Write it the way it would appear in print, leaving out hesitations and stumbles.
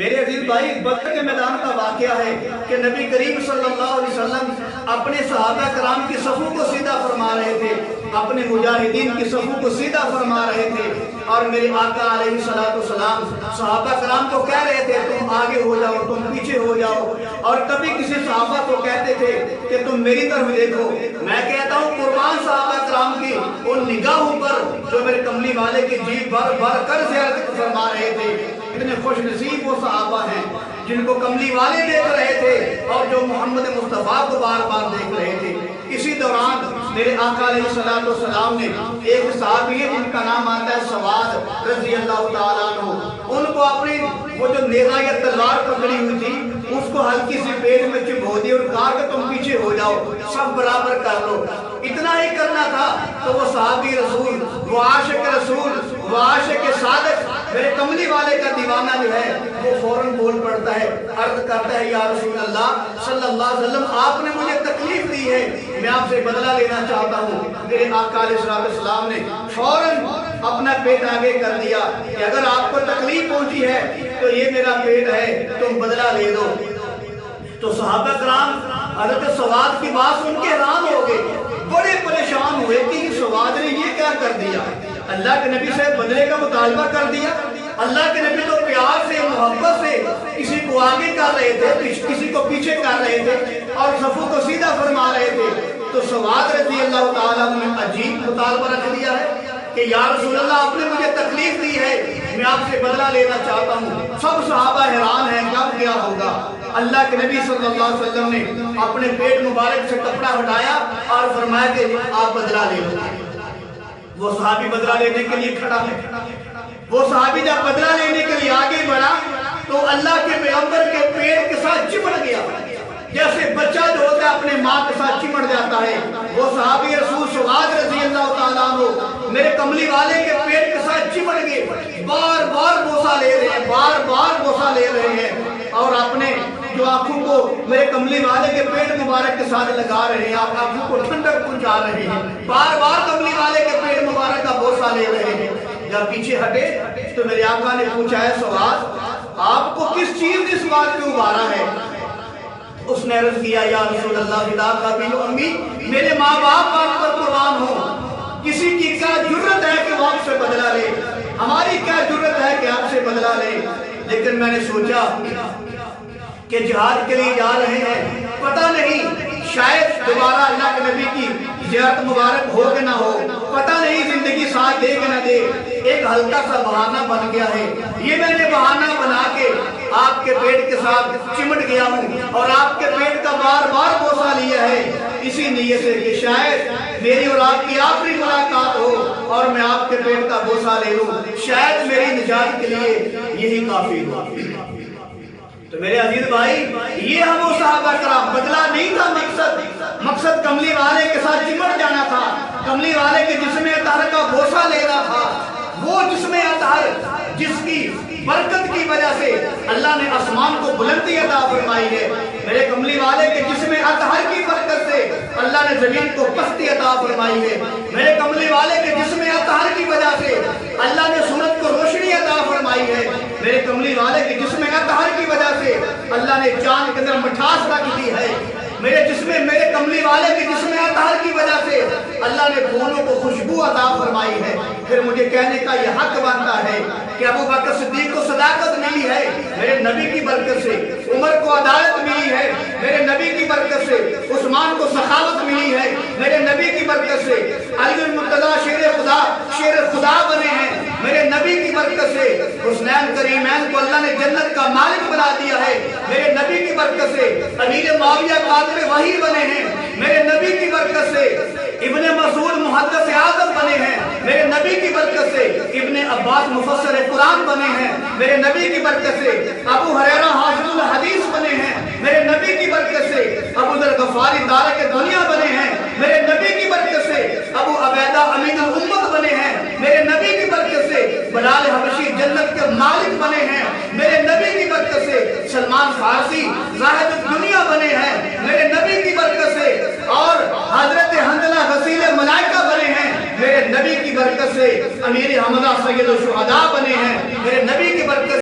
میرے عزیز بھائی، بدر کے میدان کا واقعہ ہے کہ نبی کریم صلی اللہ علیہ وسلم اپنے صحابہ کرام کی صفوں کو سیدھا فرما رہے تھے، اپنے مجاہدین کی صفوں کو سیدھا فرما رہے تھے، اور میرے آقا علیہ السلام صحابہ کرام کو کہہ رہے تھے تم آگے ہو جاؤ، تم پیچھے ہو جاؤ، اور کبھی کسی صحابہ کو کہتے تھے کہ تم میری طرف دیکھو۔ میں کہتا ہوں قربان صحابہ کرام کی ان نگاہوں پر جو میرے کملی والے کی جیب بھر بھر کر زیارت فرما رہے تھے۔ اتنے خوش نصیب وہ صحابہ ہیں جن کو کملی والے دیکھ رہے تھے اور جو محمد مصطفیٰ کو بار بار دیکھ رہے تھے۔ اسی دوران میرے آقا علیہ السلام نے ایک صحابی ہے جن کا نام آتا ہے سواد رضی اللہ تعالیٰ عنہ، ان کو اپنی وہ جو نیزہ یا تلوار پکڑی ہوئی تھی اس کو ہلکی سی پیٹ میں چبھو دی اور کہا کہ تم پیچھے ہو جاؤ، سب برابر کر لو۔ اتنا ہی کرنا تھا تو وہ صحابی رسول، وہ عاشق رسول، وہ عاشق صادق، میرے کملی والے کا دیوانہ جو ہے وہ فوراً بول پڑتا ہے، عرض کرتا ہے یا رسول اللہ صلی اللہ علیہ وسلم آپ نے مجھے تکلیف دی ہے، میں آپ سے بدلہ لینا چاہتا ہوں۔ میرے آقا علیہ السلام نے فوراً اپنا پیٹ آگے کر دیا کہ اگر آپ کو تکلیف پہنچی ہے تو یہ میرا پیٹ ہے، تم بدلہ لے دو۔ تو صحابہ کرام حضرت سواد کی بات سن کے حیران ہو گئے، بڑے پریشان ہوئے کہ سواد نے یہ کیا کر دیا، اللہ کے نبی سے بدلے کا مطالبہ کر دیا۔ اللہ کے نبی تو پیار سے محبت سے کسی کو آگے کر رہے تھے، کسی کو پیچھے کر رہے تھے اور صفوں کو سیدھا فرما رہے تھے، تو سواد رضی اللہ تعالیٰ نے عجیب مطالبہ رکھ دیا ہے کہ یا رسول اللہ آپ نے مجھے تکلیف دی ہے، میں آپ سے بدلہ لینا چاہتا ہوں۔ سب صحابہ حیران ہیں کب کیا ہوگا۔ اللہ کے نبی صلی اللہ علیہ وسلم نے اپنے پیٹ مبارک سے کپڑا ہٹایا اور فرمایا کہ آپ بدلہ لے لو۔ وہ صحابی بدلہ لینے کے لیے کھڑا ہے۔ وہ صحابی جب بدلہ لینے کے لیے آگے بڑھا تو اللہ کے پیغمبر کے پیٹ کے ساتھ چمٹ گیا، جیسے بچہ جو ہوتا ہے اپنے ماں کے ساتھ چمٹ جاتا ہے۔ وہ صحابی رسول سواد رضی اللہ تعالیٰ عنہ میرے کملی والے کے پیٹ کے ساتھ چمٹ گئے، بار بار بوسہ لے رہے ہیں، بار بار بوسہ لے رہے ہیں، اور اپنے جو آنکھوں کو میرے کملی والے کے پیٹ مبارک کے ساتھ لگا رہے ہیں، آپ آنکھوں کو ٹھنڈک پہنچا رہے ہیں، بار بار کملی والے کے پیٹ مبارک کا بوسہ لے رہے ہیں۔ جب پیچھے ہٹے تو میرے آقا نے پوچھا ہے سواد آپ کو کس چیز نے اس بات پہ ابھارا ہے؟ اس نے عرض کیا یا رسول اللہ فداک ابی و امی، میرے ماں باپ آپ پر قربان ہوں، کسی کی کیا جرت ہے کہ وہ آپ سے بدلہ لے، ہماری کیا جرت ہے کہ آپ سے بدلہ لے۔ لیکن میں نے سوچا کہ جہاد کے لیے جا رہے ہیں، پتہ نہیں شاید دوبارہ اللہ کے نبی کی زیارت مبارک ہو کہ نہ ہو، پتہ نہیں زندگی ساتھ دے کہ نہ دے، ایک ہلکا سا بہانہ بن گیا ہے، یہ میں نے بہانہ بنا کے آپ کے پیٹ کے ساتھ چمٹ گیا ہوں اور آپ کے پیٹ کا بار بار بوسہ لیا ہے، اسی نیت سے کہ شاید میری اور آپ کی آخری ملاقات ہو اور میں آپ کے پیٹ کا بوسہ لے لوں، شاید میری نجات کے لیے یہی کافی ہو۔ تو میرے عزیز بھائی، یہ ہم وہ صحابہ کرام، بدلہ نہیں تھا مقصد کملی والے کے ساتھ چمٹ جانا تھا، کملی والے کے جسم اطہر کا بوسہ لینا تھا، وہ جسم اطہر جس کی برکت کی وجہ سے اللہ نے آسمان کو بلندی عطا فرمائی ہے، میرے کملی والے کے جسم اطہر کی برکت سے اللہ نے زمین کو پستی عطا فرمائی ہے، میرے کملی والے کے جسم اطہر کی وجہ سے اللہ نے سورج کو روشنی عطا فرمائی ہے، میرے کملی والے کے جسم اطہر کی وجہ سے اللہ نے چاند کے اندر مٹھاس رکھ دی ہے، میرے کملی والے کے جسم اطہر کی وجہ سے اللہ نے پھولوں کو خوشبو عطا فرمائی ہے۔ پھر مجھے کہنے کا یہ حق بنتا ہے کہ ابو بکر صدیق کو صداقت ملی ہے میرے نبی کی برکت سے، عمر کو عدالت ملی ہے میرے نبی کی برکت سے، عثمان کو سخاوت ملی ہے میرے نبی کی برکت سے، علی المرتضیٰ شیر خدا بنے ہیں میرے نبی کی برکت سے، حسنین کریمین کو اللہ نے جنت کا مالک بنا دیا ہے میرے نبی کی برکت سے، امیر معاویہ کاتب وحی بنے ہیں میرے نبی کی برکت سے، ابن مسعود محدث اعظم بنے ہیں میرے نبی کی برکت سے، ابن عباس مفسر قرآن بنے ہیں میرے نبی کی برکت سے، ابو ہریرہ حافظ الحدیث بنے ہیں میرے نبی کی برکت سے، ابو ذر غفاری تارک دنیا بنے ہیں میرے نبی کی برکت سے، ابو عبیدہ امین الامت بنے ہیں میرے نبی کی برکت سے، بلال حبشی جنت کے مالک بنے ہیں میرے نبی کی برکت سے، سلمان فارسی زاہد الدنیا بنے ہیں میرے نبی کی برکت سے، اور حضرت حنظلہ غسیل ملائکہ بنے ہیں میرے نبی کی برکت سے، امیر حمزہ سید الشہداء بنے ہیں میرے نبی کی برکت سے۔